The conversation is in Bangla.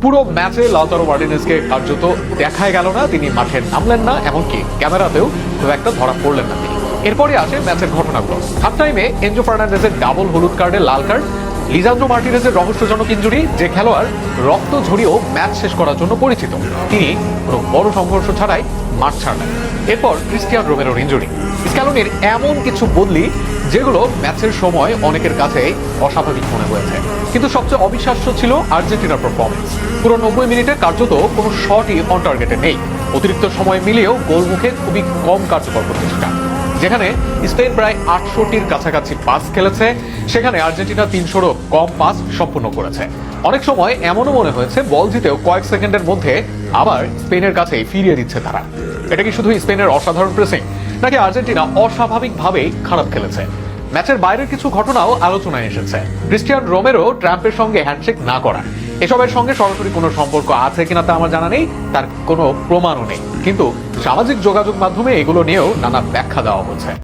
পুরো ম্যাচে লাউতারো মার্টিনেজকে কার্যত দেখাই গেল না, তিনি মাঠে নামলেন না, এমনকি ক্যামেরাতেও খুব একটা ধরা পড়লেন না তিনি। এরপরে আসে ম্যাচের ঘটনাগুলো। হাফ টাইমে এনজো ফার্নান্ডেজের ডাবল হলুদ কার্ডে লাল কার্ড, লিজান্দ্রো মার্টিনেজের রহস্যজনক ইনজুরি, যে খেলোয়াড় রক্ত ঝরিয়েও ম্যাচ শেষ করার জন্য পরিচিত, তিনি কোনো বড় সংঘর্ষ ছাড়াই মাঠ ছাড়লেন। এরপর ক্রিস্টিয়ান রোমেরোর ইনজুরি, স্ক্যালোনির এমন কিছু বদলি যেগুলো ম্যাচের সময় অনেকের কাছে অস্বাভাবিক মনে হয়েছে। কিন্তু সবচেয়ে অবিশ্বাস্য ছিল আর্জেন্টিনার পারফরমেন্স। পুরো 90 মিনিটে কার্যত কোনো শটই অন টার্গেটে নেই। অতিরিক্ত সময় মিলিয়েও গোলমুখে খুবই কম কার্যকর প্রচেষ্টা। যেখানে স্পেন প্রায় 800টির কাছাকাছি পাস খেলেছে, সেখানে আর্জেন্টিনা 300রও কম পাস সম্পূর্ণ করেছে। অনেক সময় এমনও মনে হয়েছে বল জিতেও কয়েক সেকেন্ডের মধ্যে আবার স্পেনের কাছেই ফিরিয়ে দিচ্ছে তারা। এটা কি শুধু স্পেনের অসাধারণ প্রেসিং, নাকি আর্জেন্টিনা অস্বাভাবিকভাবেই খারাপ খেলেছে? ম্যাচের বাইরের কিছু ঘটনাও আলোচনায় এসেছে। ক্রিস্টিয়ান রোমেরো ট্রাম্পের সঙ্গে হ্যান্ডশেক না করা, এসবের সঙ্গে সরাসরি কোনো সম্পর্ক আছে কিনা তা আমার জানা নেই, তার কোনো প্রমাণও নেই। কিন্তু সামাজিক যোগাযোগ মাধ্যমে এগুলো নিয়েও নানা ব্যাখ্যা দেওয়া হচ্ছে।